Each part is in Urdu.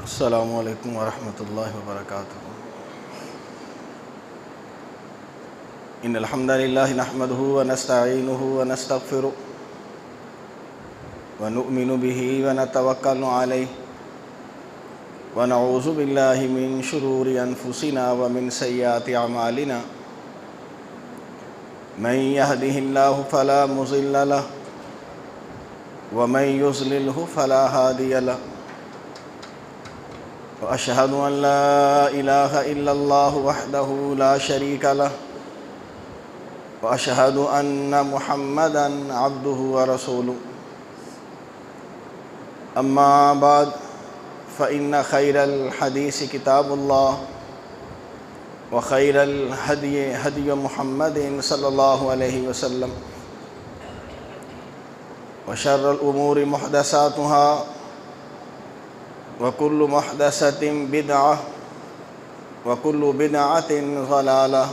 السلام علیکم ورحمۃ اللہ وبرکاتہ۔ ان الحمد للہ نحمده ونستعینه ونستغفره ونؤمن به ونتوکل علیہ ونعوذ باللہ من شرور انفسنا ومن سیئات اعمالنا من يهده الله فلا مضل له ومن يضلله فلا هادي له وأشهد أن لا إله إلا الله وحده لا شريك له وأشهد أن محمدًا عبده ورسوله أما بعد فإن خير الحديث كتاب الله وخير الهدي هدي محمد صلى الله عليه وسلم وشر الأمور محدثاتها وكل محدثة بدعة وكل بدعة ضلالة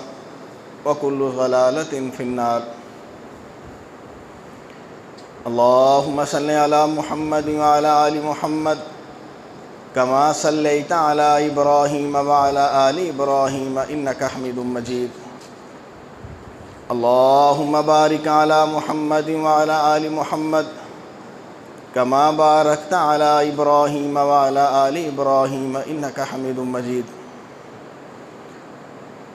وكل ضلالة في النار۔ اللهم صل على محمد وعلى آل محمد كما صليت على إبراهيم وعلى آل إبراهيم إنك حميد مجيد۔ اللهم بارك على محمد وعلى آل محمد كما باركت على إبراهيم وعلى آل إبراهيم إنك حميد مجيد۔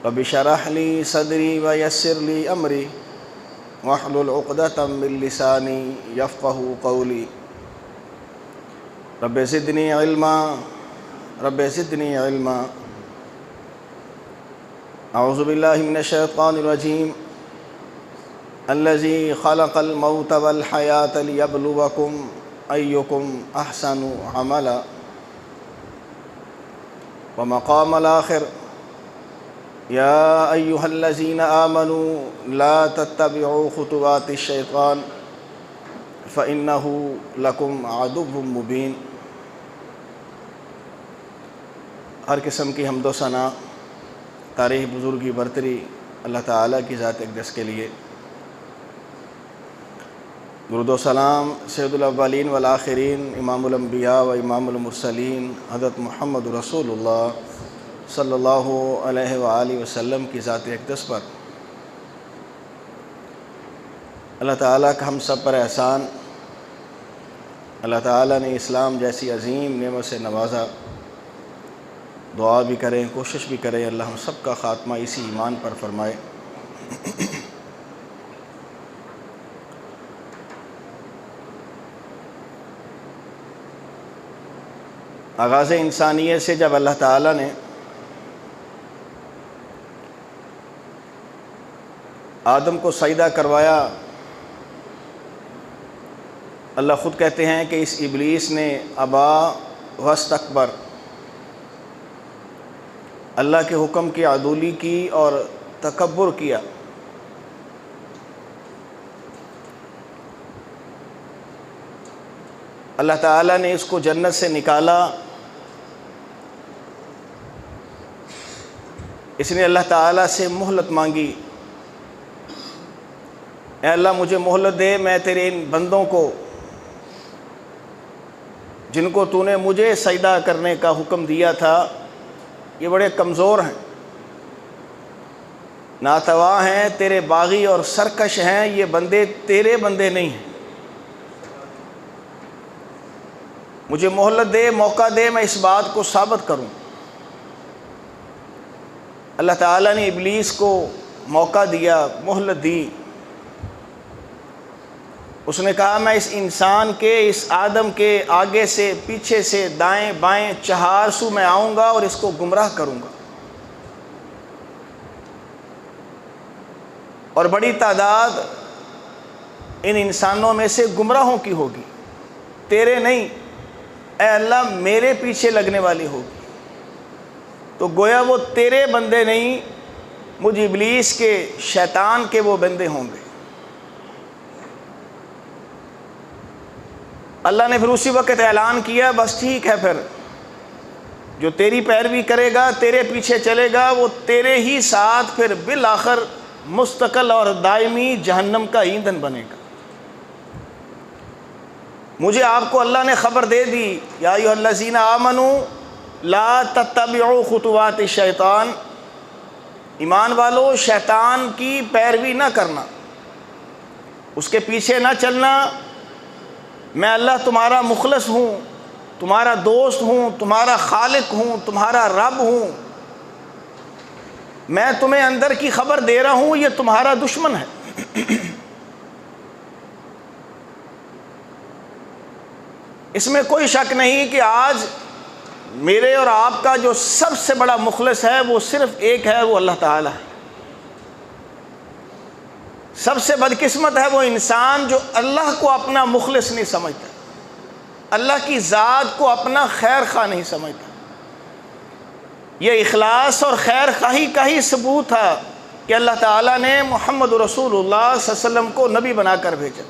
رب اشرح لي صدري ويسر لي أمري واحلل عقدة من لساني يفقهوا قولي۔ رب زدني علما رب زدني علما۔ أعوذ بالله من الشيطان الرجيم الذي خلق الموت والحياة ليبلوكم أيكم أحسن عملا۔ ومقام الآخر يا أيها الذين آمنوا لا تتبعوا خطوات الشيطان فإنه لكم عدو مبين۔ ہر قسم کی حمد و ثنا، تعریف، بزرگی، برتری اللہ تعالیٰ کی ذات اقدس کے لیے۔ درود و سلام سید الاولین والآخرین، امام الانبیاء و امام المرسلین حضرت محمد رسول اللہ صلی اللہ علیہ وآلہ وسلم کی ذات اقدس پر۔ اللہ تعالیٰ کا ہم سب پر احسان، اللہ تعالیٰ نے اسلام جیسی عظیم نعمت سے نوازا۔ دعا بھی کریں، کوشش بھی کریں، اللہ ہم سب کا خاتمہ اسی ایمان پر فرمائے۔ آغاز انسانیت سے جب اللہ تعالیٰ نے آدم کو سجدہ کروایا، اللہ خود کہتے ہیں کہ اس ابلیس نے ابا واستکبر، اللہ کے حکم کی عدولی کی اور تکبر کیا۔ اللہ تعالیٰ نے اس کو جنت سے نکالا۔ اس نے اللہ تعالیٰ سے مہلت مانگی، اے اللہ مجھے مہلت دے، میں تیرے ان بندوں کو جن کو تو نے مجھے سجدہ کرنے کا حکم دیا تھا، یہ بڑے کمزور ہیں، ناتواں ہیں، تیرے باغی اور سرکش ہیں، یہ بندے تیرے بندے نہیں ہیں، مجھے مہلت دے، موقع دے، میں اس بات کو ثابت کروں۔ اللہ تعالیٰ نے ابلیس کو موقع دیا، مہلت دی۔ اس نے کہا میں اس انسان کے، اس آدم کے آگے سے، پیچھے سے، دائیں بائیں، چہار سو میں آؤں گا اور اس کو گمراہ کروں گا، اور بڑی تعداد ان انسانوں میں سے گمراہوں کی ہوگی، تیرے نہیں، اے اللہ میرے پیچھے لگنے والی ہوگی۔ تو گویا وہ تیرے بندے نہیں، مجھ ابلیس کے، شیطان کے وہ بندے ہوں گے۔ اللہ نے پھر اسی وقت اعلان کیا، بس ٹھیک ہے، پھر جو تیری پیروی کرے گا، تیرے پیچھے چلے گا، وہ تیرے ہی ساتھ پھر بالآخر مستقل اور دائمی جہنم کا ایندھن بنے گا۔ مجھے آپ کو اللہ نے خبر دے دی، یا ایھا الذین آمنوا لا تتبعوا خطوات الشیطان، ایمان والو شیطان کی پیروی نہ کرنا، اس کے پیچھے نہ چلنا۔ میں اللہ تمہارا مخلص ہوں، تمہارا دوست ہوں، تمہارا خالق ہوں، تمہارا رب ہوں، میں تمہیں اندر کی خبر دے رہا ہوں، یہ تمہارا دشمن ہے۔ اس میں کوئی شک نہیں کہ آج میرے اور آپ کا جو سب سے بڑا مخلص ہے وہ صرف ایک ہے، وہ اللہ تعالیٰ ہے۔ سب سے بدقسمت ہے وہ انسان جو اللہ کو اپنا مخلص نہیں سمجھتا، اللہ کی ذات کو اپنا خیر خواہ نہیں سمجھتا۔ یہ اخلاص اور خیر خواہی کا ہی ثبوت تھا کہ اللہ تعالیٰ نے محمد رسول اللہ صلی اللہ علیہ وسلم کو نبی بنا کر بھیجا۔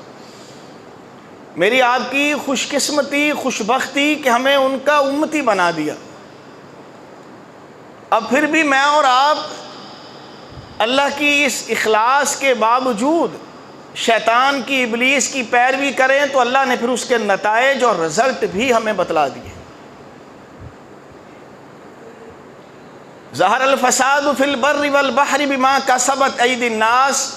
میری آپ کی خوش قسمتی، خوش بختی کہ ہمیں ان کا امتی بنا دیا۔ اب پھر بھی میں اور آپ اللہ کی اس اخلاص کے باوجود شیطان کی، ابلیس کی پیروی کریں تو اللہ نے پھر اس کے نتائج اور رزلٹ بھی ہمیں بتلا دیے۔ ظہر الفساد فی البر والبحر بما کسبت ایدی الناس،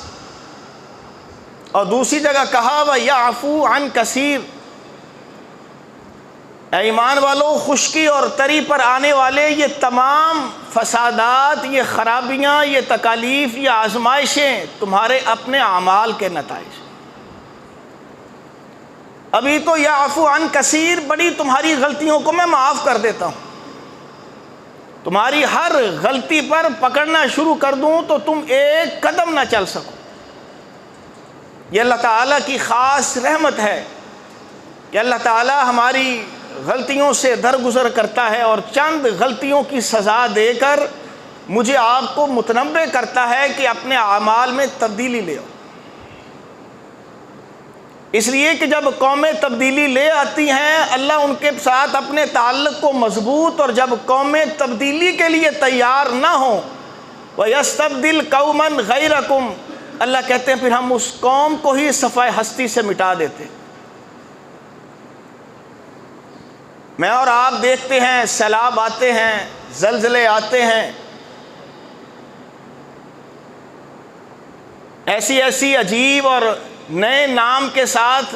اور دوسری جگہ کہا وَيَعْفُو عَنْ کثیر۔ اے ایمان والو، خشکی اور تری پر آنے والے یہ تمام فسادات، یہ خرابیاں، یہ تکالیف، یہ آزمائشیں تمہارے اپنے اعمال کے نتائج۔ ابھی تو یعفو عن کثیر، بڑی تمہاری غلطیوں کو میں معاف کر دیتا ہوں، تمہاری ہر غلطی پر پکڑنا شروع کر دوں تو تم ایک قدم نہ چل سکو۔ یہ اللہ تعالیٰ کی خاص رحمت ہے کہ اللہ تعالیٰ ہماری غلطیوں سے درگزر کرتا ہے اور چند غلطیوں کی سزا دے کر مجھے آپ کو متنبہ کرتا ہے کہ اپنے اعمال میں تبدیلی لے آؤ۔ اس لیے کہ جب قومیں تبدیلی لے آتی ہیں، اللہ ان کے ساتھ اپنے تعلق کو مضبوط، اور جب قومیں تبدیلی کے لیے تیار نہ ہوں، وَيَسْتَبْدِلْ قَوْمًا غَيْرَكُمْ، اللہ کہتے ہیں پھر ہم اس قوم کو ہی صفحہ ہستی سے مٹا دیتے۔ میں اور آپ دیکھتے ہیں سیلاب آتے ہیں، زلزلے آتے ہیں، ایسی ایسی عجیب اور نئے نام کے ساتھ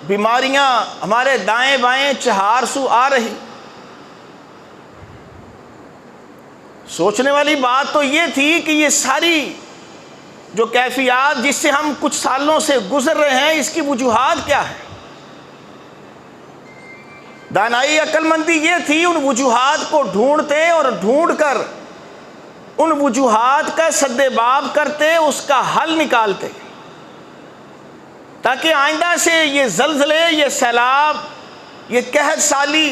بیماریاں ہمارے دائیں بائیں چہار سو آ رہی۔ سوچنے والی بات تو یہ تھی کہ یہ ساری جو کیفیات جس سے ہم کچھ سالوں سے گزر رہے ہیں، اس کی وجوہات کیا ہے؟ دانائی عقل مندی یہ تھی ان وجوہات کو ڈھونڈتے اور ڈھونڈ کر ان وجوہات کا سد باب کرتے، اس کا حل نکالتے، تاکہ آئندہ سے یہ زلزلے، یہ سیلاب، یہ قحط سالی،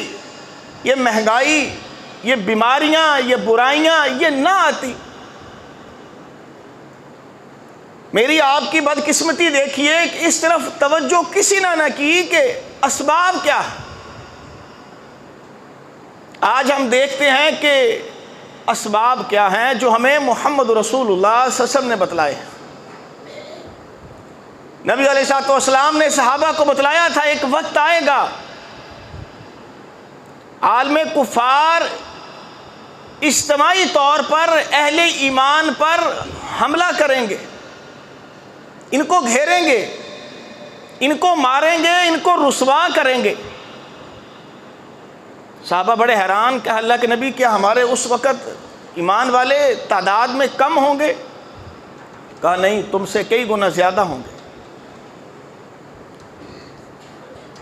یہ مہنگائی، یہ بیماریاں، یہ برائیاں یہ نہ آتی۔ میری آپ کی بدقسمتی دیکھیے کہ اس طرف توجہ کسی نہ کی کہ اسباب کیا ہے۔ آج ہم دیکھتے ہیں کہ اسباب کیا ہیں جو ہمیں محمد رسول اللہ صلی اللہ علیہ وسلم نے بتلائے۔ نبی علیہ الصلوۃ والسلام نے صحابہ کو بتلایا تھا ایک وقت آئے گا عالم کفار اجتماعی طور پر اہل ایمان پر حملہ کریں گے، ان کو گھیریں گے، ان کو ماریں گے، ان کو رسوا کریں گے۔ صحابہ بڑے حیران کہ اللہ کے نبی کیا ہمارے اس وقت ایمان والے تعداد میں کم ہوں گے؟ کہا نہیں، تم سے کئی گنا زیادہ ہوں گے۔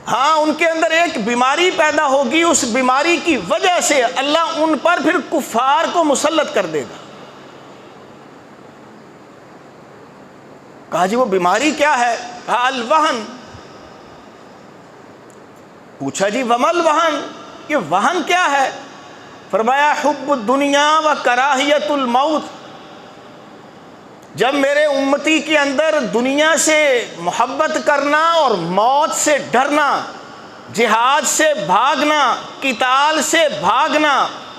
ہاں، ان کے اندر ایک بیماری پیدا ہوگی، اس بیماری کی وجہ سے اللہ ان پر پھر کفار کو مسلط کر دے گا۔ کہا جی وہ بیماری کیا ہے؟ کہا الوہن۔ پوچھا جی وما الوہن، یہ وہن کیا ہے؟ فرمایا حب الدنیا و کراہیت الموت۔ جب میرے امتی کے اندر دنیا سے محبت کرنا اور موت سے ڈرنا، جہاد سے بھاگنا، قتال سے بھاگنا،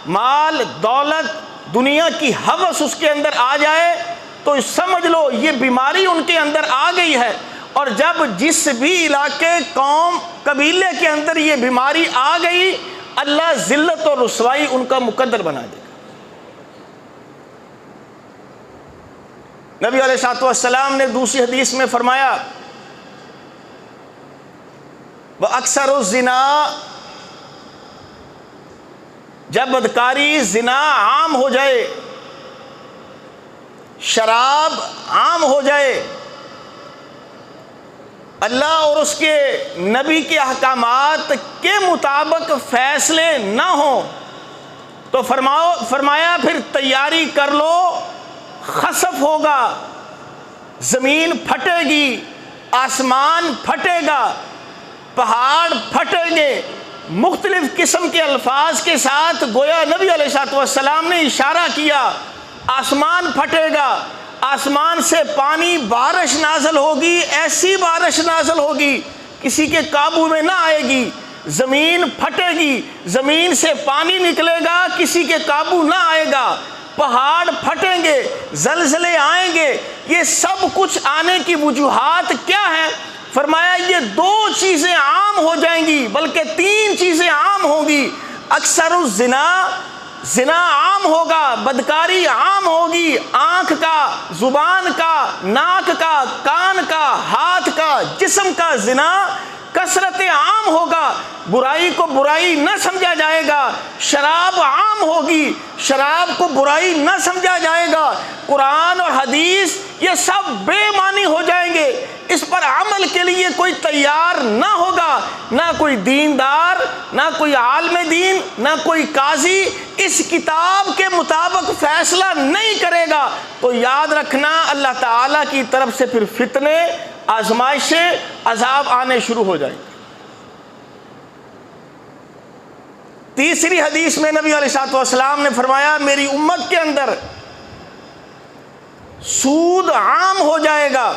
مال دولت دنیا کی ہوس اس کے اندر آ جائے تو سمجھ لو یہ بیماری ان کے اندر آ گئی ہے، اور جب جس بھی علاقے قوم قبیلے کے اندر یہ بیماری آ گئی اللہ ذلت اور رسوائی ان کا مقدر بنا دے گا۔ نبی علیہ الصلوۃ والسلام نے دوسری حدیث میں فرمایا وَأَكْثَرُ الزِّنَا، جب بدکاری زنا عام ہو جائے، شراب عام ہو جائے، اللہ اور اس کے نبی کے احکامات کے مطابق فیصلے نہ ہوں تو فرمایا پھر تیاری کر لو، خسف ہوگا، زمین پھٹے گی، آسمان پھٹے گا، پہاڑ پھٹیں گے۔ مختلف قسم کے الفاظ کے ساتھ گویا نبی علیہ الصلوۃ والسلام نے اشارہ کیا، آسمان پھٹے گا، آسمان سے پانی بارش نازل ہوگی، ایسی بارش نازل ہوگی کسی کے قابو میں نہ آئے گی، زمین پھٹے گی، زمین سے پانی نکلے گا، کسی کے قابو نہ آئے گا، پہاڑ پھٹیں گے، زلزلے آئیں گے۔ یہ سب کچھ آنے کی وجوہات کیا ہیں؟ فرمایا یہ 2 چیزیں عام ہو جائیں گی، بلکہ 3 چیزیں عام ہوں گی۔ اکثر الزنا، زنا عام ہوگا، بدکاری عام ہوگی، آنکھ کا، زبان کا، ناک کا، کان کا، ہاتھ کا، جسم کا زنا کثرت عام ہوگا، برائی کو برائی نہ سمجھا جائے گا، شراب عام ہوگی، شراب کو برائی نہ سمجھا جائے گا، قرآن اور حدیث یہ سب بے معنی ہو جائیں گے، اس پر عمل کے لیے کوئی تیار نہ ہوگا، نہ کوئی دیندار، نہ کوئی عالم دین، نہ کوئی قاضی اس کتاب کے مطابق فیصلہ نہیں کرے گا تو یاد رکھنا اللہ تعالیٰ کی طرف سے پھر فتنے، آزمائشیں، عذاب آنے شروع ہو جائیں گے۔ تیسری حدیث میں نبی علیہ الصلوۃ والسلام نے فرمایا میری امت کے اندر سود عام ہو جائے گا،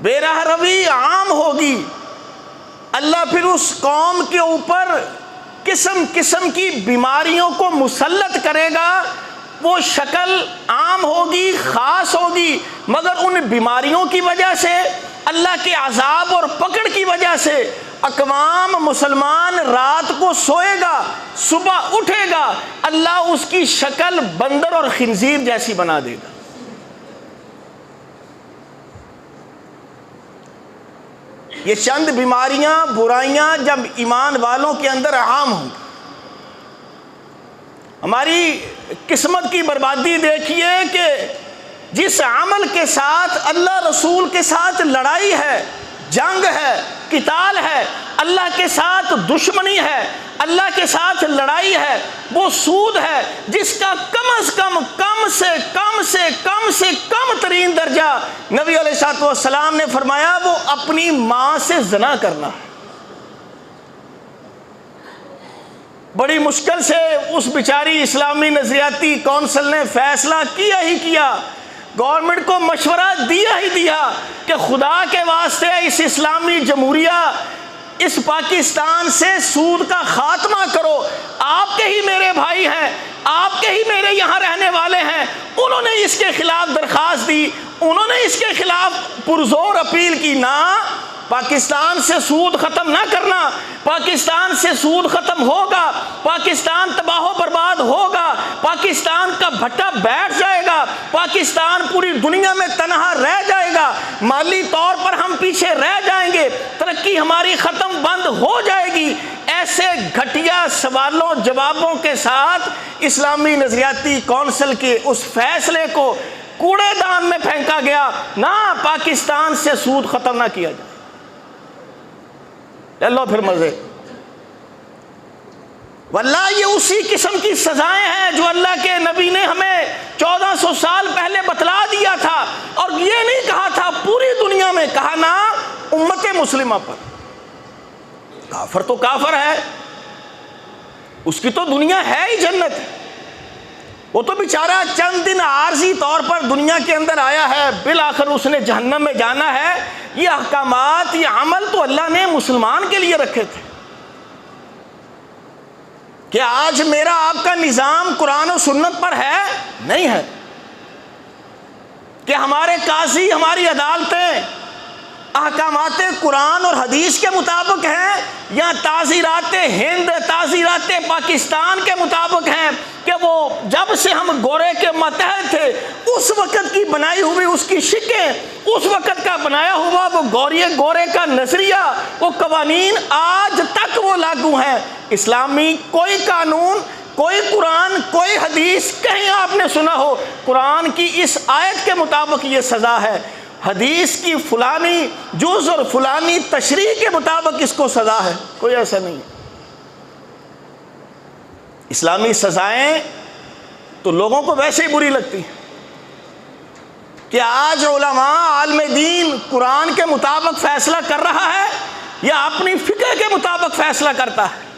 بے راہ روی عام ہوگی، اللہ پھر اس قوم کے اوپر قسم قسم کی بیماریوں کو مسلط کرے گا، وہ شکل عام ہوگی، خاص ہوگی، مگر ان بیماریوں کی وجہ سے، اللہ کے عذاب اور پکڑ کی وجہ سے اقوام مسلمان رات کو سوئے گا، صبح اٹھے گا، اللہ اس کی شکل بندر اور خنزیر جیسی بنا دے گا۔ یہ چند بیماریاں، برائیاں جب ایمان والوں کے اندر عام ہوں گی، ہماری قسمت کی بربادی دیکھیے کہ جس عمل کے ساتھ اللہ رسول کے ساتھ لڑائی ہے، جنگ ہے، قتال ہے، اللہ کے ساتھ دشمنی ہے، اللہ کے ساتھ لڑائی ہے، وہ سود ہے جس کا کم از کم کم سے کم ترین درجہ نبی علیہ الصلوۃ والسلام نے فرمایا وہ اپنی ماں سے زنا کرنا ہے۔ بڑی مشکل سے اس بیچاری اسلامی نظریاتی کونسل نے فیصلہ کیا ہی کیا، گورنمنٹ کو مشورہ دیا ہی دیا کہ خدا کے واسطے اس اسلامی جمہوریہ، اس پاکستان سے سود کا خاتمہ کرو، آپ کے ہی میرے بھائی ہیں، آپ کے ہی میرے یہاں رہنے والے ہیں، انہوں نے اس کے خلاف درخواست دی، انہوں نے اس کے خلاف پرزور اپیل کی، نہ پاکستان سے سود ختم نہ کرنا، پاکستان سے سود ختم ہوگا، پاکستان تباہ و برباد ہوگا، پاکستان کا بھٹا بیٹھ جائے گا، پاکستان پوری دنیا میں تنہا رہ جائے گا، مالی طور پر ہم پیچھے رہ جائیں گے، ترقی ہماری ختم بند ہو جائے گی۔ ایسے گھٹیا سوالوں جوابوں کے ساتھ اسلامی نظریاتی کونسل کے اس فیصلے کو کوڑے دان میں پھینکا گیا، نہ پاکستان سے سود ختم نہ کیا جائے۔ لو پھر مزے، واللہ یہ اسی قسم کی سزائیں ہیں جو اللہ کے نبی نے ہمیں 1400 سال پہلے بتلا دیا تھا، اور یہ نہیں کہا تھا پوری دنیا میں، کہا نا امت مسلمہ پر۔ کافر تو کافر ہے، اس کی تو دنیا ہے ہی جنت، وہ تو بیچارہ چند دن عارضی طور پر دنیا کے اندر آیا ہے، بالآخر اس نے جہنم میں جانا ہے۔ یہ احکامات، یہ عمل تو اللہ نے مسلمان کے لیے رکھے تھے کہ آج میرا آپ کا نظام قرآن و سنت پر ہے نہیں ہے، کہ ہمارے قاضی، ہماری عدالتیں احکامات قرآن اور حدیث کے مطابق ہیں یا تعزیرات ہند، تعزیرات پاکستان کے مطابق ہیں کہ وہ جب سے ہم گورے کے ماتحت تھے اس وقت کی بنائی ہوئی اس کی شکیں، اس وقت کا بنایا ہوا وہ گورے کا نظریہ، وہ قوانین آج تک وہ لاگو ہیں؟ اسلامی کوئی قانون، کوئی قرآن، کوئی حدیث کہیں آپ نے سنا ہو قرآن کی اس آیت کے مطابق یہ سزا ہے، حدیث کی فلانی جز اور فلانی تشریح کے مطابق اس کو سزا ہے؟ کوئی ایسا نہیں ہے۔ اسلامی سزائیں تو لوگوں کو ویسے ہی بری لگتی ہیں کہ آج علماء عالم دین قرآن کے مطابق فیصلہ کر رہا ہے یا اپنی فکر کے مطابق فیصلہ کرتا ہے؟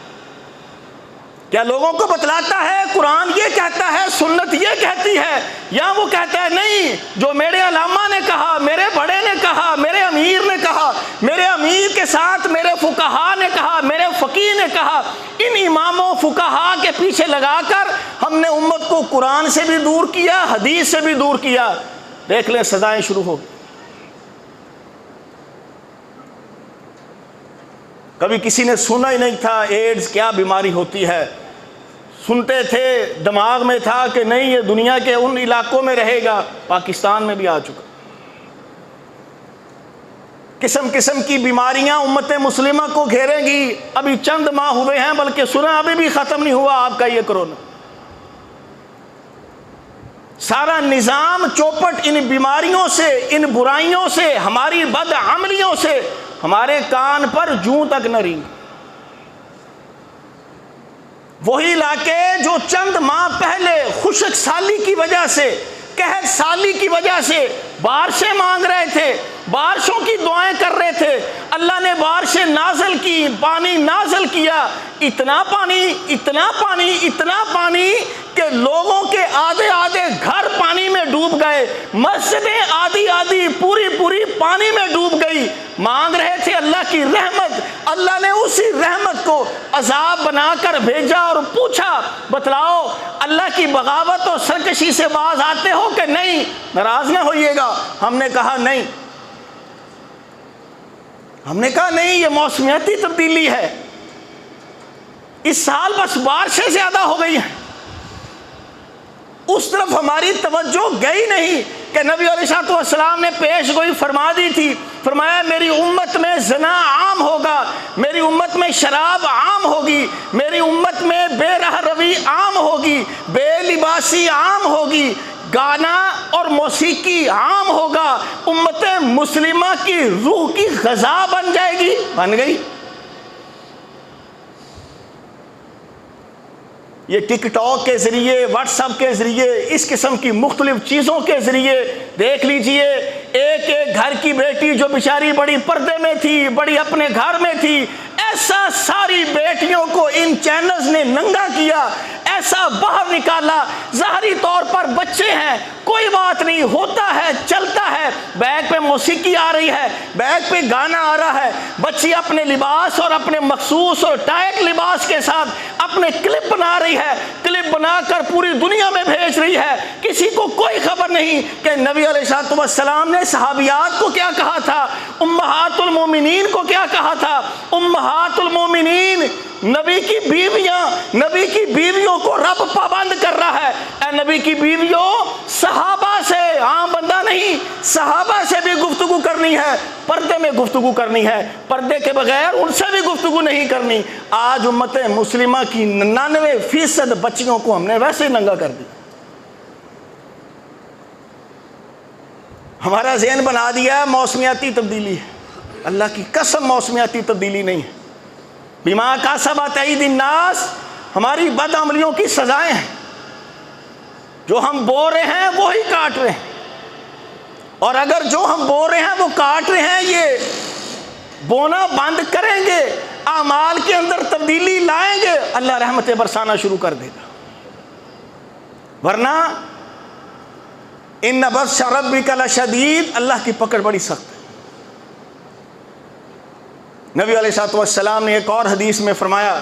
کیا لوگوں کو بتلاتا ہے قرآن یہ کہتا ہے، سنت یہ کہتی ہے، یا وہ کہتا ہے نہیں جو میرے علامہ نے کہا، میرے بڑے نے کہا، میرے امیر نے کہا، میرے امیر کے ساتھ میرے فقہا نے کہا، میرے فقیہ نے کہا، ان اماموں فقہا کے پیچھے لگا کر ہم نے امت کو قرآن سے بھی دور کیا، حدیث سے بھی دور کیا۔ دیکھ لیں سزائیں شروع ہو گئی۔ کبھی کسی نے سنا ہی نہیں تھا ایڈز کیا بیماری ہوتی ہے، سنتے تھے، دماغ میں تھا کہ نہیں یہ دنیا کے ان علاقوں میں رہے گا، پاکستان میں بھی آ چکا۔ قسم قسم کی بیماریاں امت مسلمہ کو گھیریں گی۔ ابھی چند ماہ ہوئے ہیں، بلکہ سنا ابھی بھی ختم نہیں ہوا آپ کا یہ کرونا۔ سارا نظام چوپٹ ان بیماریوں سے، ان برائیوں سے، ہماری بدعملیوں سے ہمارے کان پر جوں تک نہ رینگ۔ وہی علاقے جو چند ماہ پہلے خشک سالی کی وجہ سے، قحط سالی کی وجہ سے بارشیں مانگ رہے تھے، بارشوں کی دعائیں کر رہے تھے، اللہ نے بارشیں نازل کی، پانی نازل کیا، اتنا پانی اتنا پانی اتنا پانی کہ لوگوں کے آدھے آدھے گھر پانی میں ڈوب گئے، مسجدیں آدھی آدھی پوری پوری پانی میں ڈوب گئی۔ مانگ رہے تھے اللہ کی رحمت، اللہ نے اسی رحمت کو عذاب بنا کر بھیجا اور پوچھا بتلاؤ اللہ کی بغاوت اور سرکشی سے باز آتے ہو کہ نہیں؟ ناراض نہ ہوئیے گا۔ ہم نے کہا نہیں، ہم نے کہا نہیں، یہ موسمیاتی تبدیلی ہے، اس سال بس بارشیں زیادہ ہو گئی ہیں۔ اس طرف ہماری توجہ گئی نہیں کہ نبی علیہ السلام نے پیش گوئی فرما دی تھی، فرمایا میری امت میں زنا عام ہوگا، میری امت میں شراب عام ہوگی، میری امت میں بے رہ روی عام ہوگی، بے لباسی عام ہوگی، گانا اور موسیقی عام ہوگا، امت مسلمہ کی روح کی غذا بن جائے گی۔ بن گئی۔ یہ ٹک ٹاک کے ذریعے، واٹس ایپ کے ذریعے، اس قسم کی مختلف چیزوں کے ذریعے دیکھ لیجئے، ایک ایک گھر کی بیٹی جو بیچاری بڑی پردے میں تھی، بڑی اپنے گھر میں تھی، ایسا ساری بیٹیوں کو ان چینلز نے ننگا کیا، ایسا باہر نکالا۔ ظاہری طور پر بچے ہیں، کوئی بات نہیں، ہوتا ہے، چلتا ہے، بیگ پہ موسیقی آ رہی ہے، بیگ پہ گانا آ رہا ہے، بچی اپنے لباس اور اپنے مخصوص اور ٹائٹ لباس کے ساتھ اپنے کلپ بنا رہی ہے، کلپ بنا کر پوری دنیا میں بھیج رہی ہے۔ کسی کو کوئی خبر نہیں کہ نبی علیہ السلام نے صحابیات کو کیا کہا تھا، امہات المومنین کو کیا کہا تھا۔ امہات المومنین نبی کی بیویاں، نبی کی بیویوں کو رب پابند کر رہا ہے۔ اے نبی کی بیویوں، صحابہ سے، عام بندہ نہیں، صحابہ سے بھی گفتگو کرنی ہے، پردے میں گفتگو کرنی ہے، پردے کے بغیر ان سے بھی گفتگو نہیں کرنی۔ آج امت مسلمہ کی 99% بچیوں کو ہم نے ویسے ہی ننگا کر دیا۔ ہمارا ذہن بنا دیا ہے موسمیاتی تبدیلی ہے۔ اللہ کی قسم موسمیاتی تبدیلی نہیں ہے۔ بما کسبت ایدی الناس، ہماری بد عملیوں کی سزائیں ہیں، جو ہم بو رہے ہیں وہی کاٹ رہے ہیں، اور اگر جو ہم بو رہے ہیں وہ کاٹ رہے ہیں، یہ بونا بند کریں گے، اعمال کے اندر تبدیلی لائیں گے، اللہ رحمتیں برسانا شروع کر دے گا۔ ورنہ ان بطش ربک لشدید، اللہ کی پکڑ بڑی سخت ہے۔ نبی علیہ السلام نے ایک اور حدیث میں فرمایا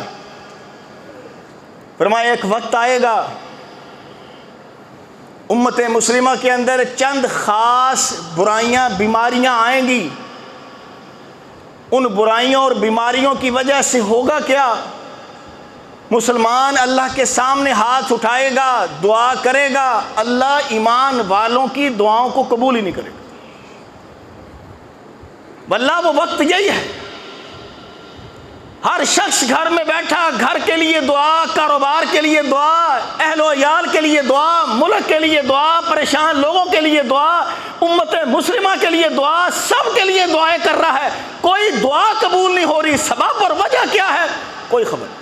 ایک وقت آئے گا امت مسلمہ کے اندر چند خاص برائیاں، بیماریاں آئیں گی ان برائیوں اور بیماریوں کی وجہ سے ہوگا کیا؟ مسلمان اللہ کے سامنے ہاتھ اٹھائے گا، دعا کرے گا، اللہ ایمان والوں کی دعاؤں کو قبول ہی نہیں کرے گا۔ واللہ وہ وقت یہی ہے، ہر شخص گھر میں بیٹھا، گھر کے لیے دعا، کاروبار کے لیے دعا، اہل و عیال کے لیے دعا، ملک کے لیے دعا، پریشان لوگوں کے لیے دعا، امت مسلمہ کے لیے دعا، سب کے لیے دعائیں کر رہا ہے، کوئی دعا قبول نہیں ہو رہی۔ سبب اور وجہ کیا ہے؟ کوئی خبر نہیں،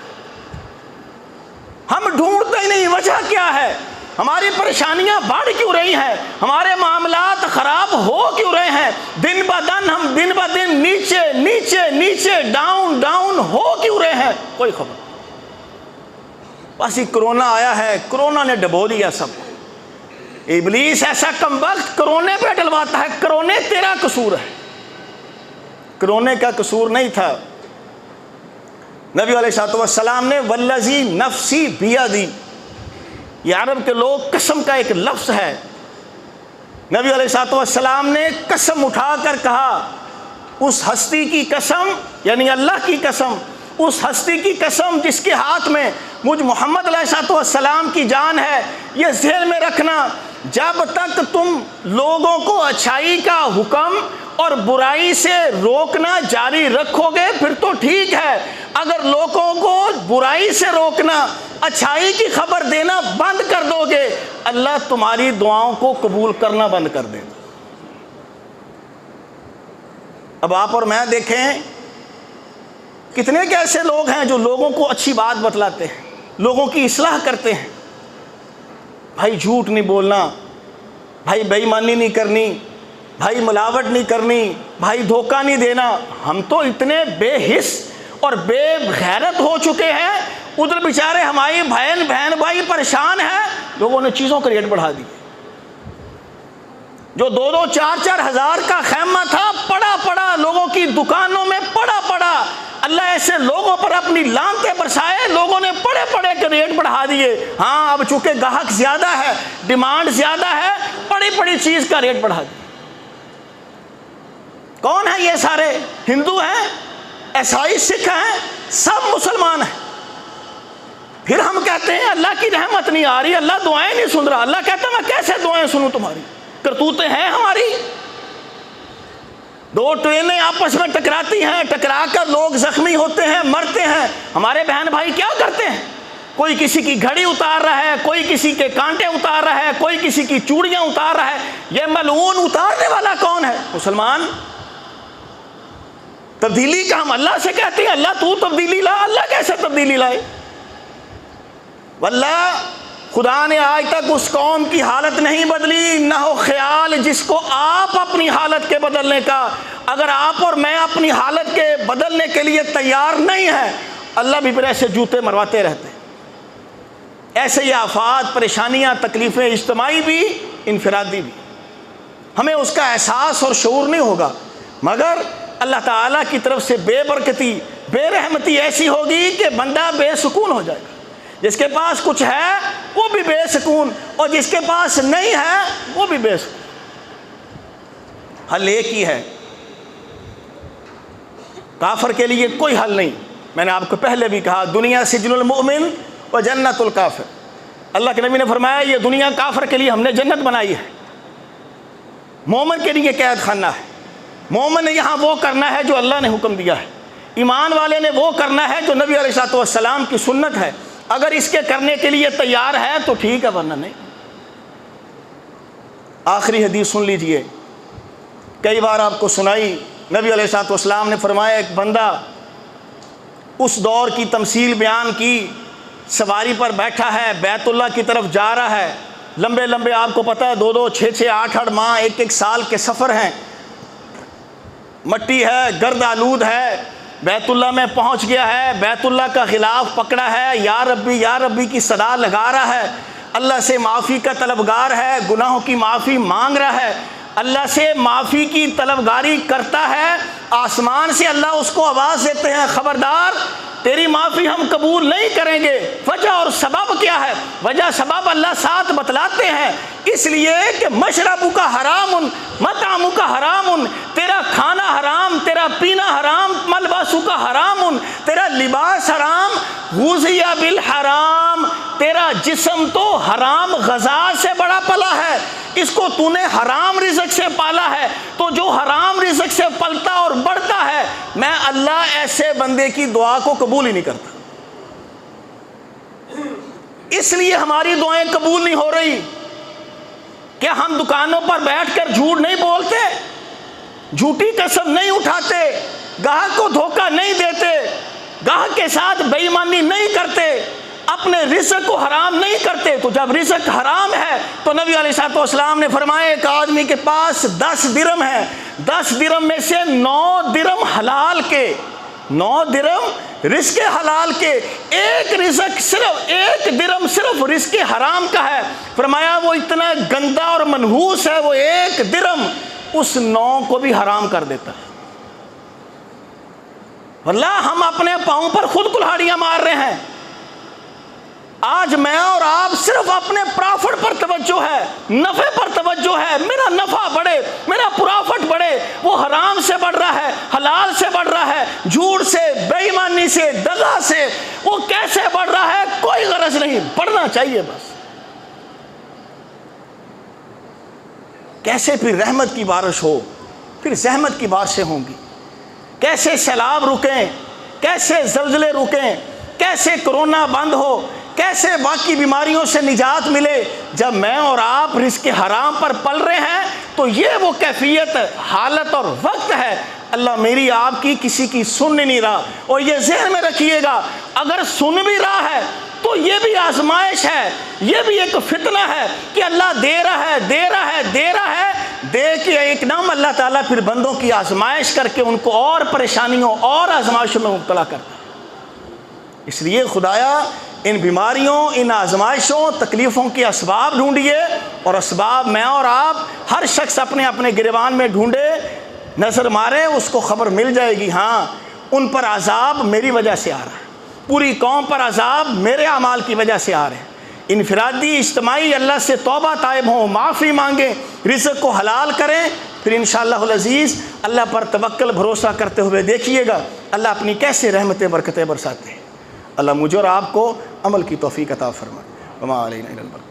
ہم ڈھونڈتے ہی نہیں وجہ کیا ہے، ہماری پریشانیاں بڑھ کیوں رہی ہیں، ہمارے معاملات خراب ہو کیوں رہے ہیں، دن بہ دن نیچے نیچے نیچے ڈاؤن ڈاؤن ہو کیوں رہے ہیں، کوئی خبر نہیں۔ بس یہ کرونا آیا ہے، کرونا نے ڈبو دیا سب کو۔ ابلیس ایسا کم وقت کرونے پہ ڈلواتا ہے، کرونے تیرا قصور ہے، کرونے کا قصور نہیں تھا۔ نبی علیہ السلام نے والذی نفسی بیدی، یہ عرب کے لوگ قسم کا ایک لفظ ہے، نبی علیہ السلام نے قسم اٹھا کر کہا، اس ہستی کی قسم، یعنی اللہ کی قسم، اس ہستی کی قسم جس کے ہاتھ میں مجھ محمد علیہ السلام کی جان ہے، یہ ذہن میں رکھنا، جب تک تم لوگوں کو اچھائی کا حکم اور برائی سے روکنا جاری رکھو گے پھر تو ٹھیک ہے، اگر لوگوں کو برائی سے روکنا، اچھائی کی خبر دینا بند کر دو گے، اللہ تمہاری دعاؤں کو قبول کرنا بند کر دے گا۔ اب آپ اور میں دیکھیں کتنے ایسے لوگ ہیں جو لوگوں کو اچھی بات بتلاتے ہیں، لوگوں کی اصلاح کرتے ہیں، بھائی جھوٹ نہیں بولنا، بھائی بے ایمانی نہیں کرنی، بھائی ملاوٹ نہیں کرنی، بھائی دھوکہ نہیں دینا۔ ہم تو اتنے بے حس اور بے غیرت ہو چکے ہیں، ادھر بیچارے ہماری بہن بھائی پریشان ہیں، لوگوں نے چیزوں کا ریٹ بڑھا دی۔ جو 2-2 4-4 ہزار کا خیمہ تھا پڑا لوگوں کی دکانوں میں پڑا، اللہ ایسے لوگوں پر اپنی لعنتیں برسائے، لوگوں نے پڑے کے ریٹ بڑھا دیے۔ ہاں اب چونکہ گاہک زیادہ ہے، ڈیمانڈ زیادہ ہے، پڑی چیز کا ریٹ بڑھا دیا۔ کون ہے یہ سارے؟ ہندو ہیں، عیسائی، سکھ ہیں، سب مسلمان ہیں۔ پھر ہم کہتے ہیں اللہ کی رحمت نہیں آ رہی، اللہ دعائیں نہیں سن رہا۔ اللہ کہتا ہے میں کیسے دعائیں سنوں تمہاری؟ کرتوتیں ہیں ہماری، دو ٹرینیں آپس میں ٹکراتی ہیں، ٹکرا کر لوگ زخمی ہوتے ہیں، مرتے ہیں۔ ہمارے بہن بھائی کیا کرتے ہیں؟ کوئی کسی کی گھڑی اتار رہا ہے، کوئی کسی کے کانٹے اتار رہا ہے، کوئی کسی کی چوڑیاں اتار رہا ہے۔ یہ ملعون اتارنے والا کون ہے؟ مسلمان۔ تبدیلی کا ہم اللہ سے کہتے ہیں اللہ تو تبدیلی لا، اللہ کیسے تبدیلی لائے؟ واللہ خدا نے آج تک اس قوم کی حالت نہیں بدلی، نہ ہو خیال جس کو آپ اپنی حالت کے بدلنے کا۔ اگر آپ اور میں اپنی حالت کے بدلنے کے لیے تیار نہیں ہیں، اللہ بھی پھر ایسے جوتے مرواتے رہتے ہیں۔ ایسے یہ آفات، پریشانیاں، تکلیفیں، اجتماعی بھی، انفرادی بھی، ہمیں اس کا احساس اور شعور نہیں ہوگا، مگر اللہ تعالیٰ کی طرف سے بے برکتی، بے رحمتی ایسی ہوگی کہ بندہ بے سکون ہو جائے گا۔ جس کے پاس کچھ ہے وہ بھی بے سکون، اور جس کے پاس نہیں ہے وہ بھی بے سکون۔ حل ایک ہی ہے، کافر کے لیے کوئی حل نہیں۔ میں نے آپ کو پہلے بھی کہا دنیا سجن المؤمن و جنت الکافر۔ اللہ کے نبی نے فرمایا یہ دنیا کافر کے لیے ہم نے جنت بنائی ہے، مومن کے لیے قید خانہ ہے۔ مومن نے یہاں وہ کرنا ہے جو اللہ نے حکم دیا ہے، ایمان والے نے وہ کرنا ہے جو نبی علیہ السلام کی سنت ہے۔ اگر اس کے کرنے کے لیے تیار ہے تو ٹھیک ہے، ورنہ نہیں۔ آخری حدیث سن لیجئے، کئی بار آپ کو سنائی۔ نبی علیہ السلام نے فرمایا ایک بندہ اس دور کی تمثیل بیان کی، سواری پر بیٹھا ہے، بیت اللہ کی طرف جا رہا ہے، لمبے لمبے آپ کو پتہ ہے 2-2 6-6 8-8 ماہ 1-1 سال کے سفر ہیں، مٹی ہے، گرد آلود ہے، بیت اللہ میں پہنچ گیا ہے، بیت اللہ کا غلاف پکڑا ہے، یا ربی کی صدا لگا رہا ہے، اللہ سے معافی کا طلبگار ہے، گناہوں کی معافی مانگ رہا ہے، اللہ سے معافی کی طلبگاری کرتا ہے۔ آسمان سے اللہ اس کو آواز دیتے ہیں خبردار تیری معافی ہم قبول نہیں کریں گے۔ وجہ اور سبب کیا ہے؟ وجہ سبب اللہ ساتھ بتلاتے ہیں، اس لیے کہ مشربو کا حرام مطعمو کا حرام، تیرا کھانا حرام، تیرا پینا حرام، ملبسو کا حرام، تیرا لباس حرام، غذی بالحرام، تیرا جسم تو حرام غذا سے بڑا پلا ہے، اس کو تو نے حرام رزق سے پالا ہے، تو جو حرام رزق سے پلتا اور بڑھتا ہے، میں اللہ ایسے بندے کی دعا کو قبول ہی نہیں کرتا۔ اس لیے ہماری دعائیں قبول نہیں ہو رہی کہ ہم دکانوں پر بیٹھ کر جھوٹ نہیں بولتے، جھوٹی قسم نہیں اٹھاتے، گاہک کو دھوکہ نہیں دیتے، گاہک کے ساتھ بے ایمانی نہیں کرتے، اپنے رزق کو حرام نہیں کرتے۔ تو جب رزق حرام ہے تو نبی علیہ الصلوۃ والسلام نے فرمایا ایک آدمی کے پاس 10 درم ہے، 10 درم میں سے 9 درم حلال کے، 9 درم رزق حلال کے، ایک درم صرف رزق حرام کا ہے۔ فرمایا وہ اتنا گندا اور منحوس ہے، وہ ایک درم اس 9 کو بھی حرام کر دیتا ہے۔ واللہ ہم اپنے پاؤں پر خود کلہاڑیاں مار رہے ہیں۔ آج میں اور آپ صرف اپنے پرافٹ پر توجہ ہے، نفع پر توجہ ہے، میرا نفع بڑھے، میرا پرافٹ بڑھے، وہ حرام سے بڑھ رہا ہے، حلال سے بڑھ رہا ہے، جھوٹ سے، بے ایمانی سے، دغا سے، وہ کیسے بڑھ رہا ہے کوئی غرض نہیں، بڑھنا چاہیے بس۔ کیسے پھر رحمت کی بارش ہو، پھر زحمت کی بارشیں ہوں گی، کیسے سیلاب رکیں، کیسے زلزلے رکیں، کیسے کرونا بند ہو، کیسے باقی بیماریوں سے نجات ملے، جب میں اور آپ رزق حرام پر پل رہے ہیں۔ تو یہ وہ کیفیت، حالت اور وقت ہے، اللہ میری آپ کی کسی کی سن نہیں رہا۔ اور یہ ذہن میں رکھیے گا، اگر سن بھی رہا ہے تو یہ بھی آزمائش ہے، یہ بھی ایک فتنہ ہے کہ اللہ دے رہا ہے، دے رہا ہے، دے رہا ہے، دے کے ایک دم اللہ تعالیٰ پھر بندوں کی آزمائش کر کے ان کو اور پریشانیوں اور آزمائشوں میں مبتلا کرتا ہے۔ اس لیے خدایا ان بیماریوں، ان آزمائشوں، تکلیفوں کے اسباب ڈھونڈیے، اور اسباب میں اور آپ ہر شخص اپنے اپنے گریبان میں ڈھونڈے، نظر مارے، اس کو خبر مل جائے گی، ہاں ان پر عذاب میری وجہ سے آ رہا ہے، پوری قوم پر عذاب میرے اعمال کی وجہ سے آ رہے ہیں۔ انفرادی اجتماعی اللہ سے توبہ طائب ہوں، معافی مانگیں، رزق کو حلال کریں، پھر انشاءاللہ العزیز اللہ پر توکل بھروسہ کرتے ہوئے دیکھیے گا اللہ اپنی کیسے رحمتیں برکتیں برساتے ہیں۔ اللہ مجھے اور آپ کو عمل کی توفیق عطا فرمائے۔ وما علینا الا البلاغ۔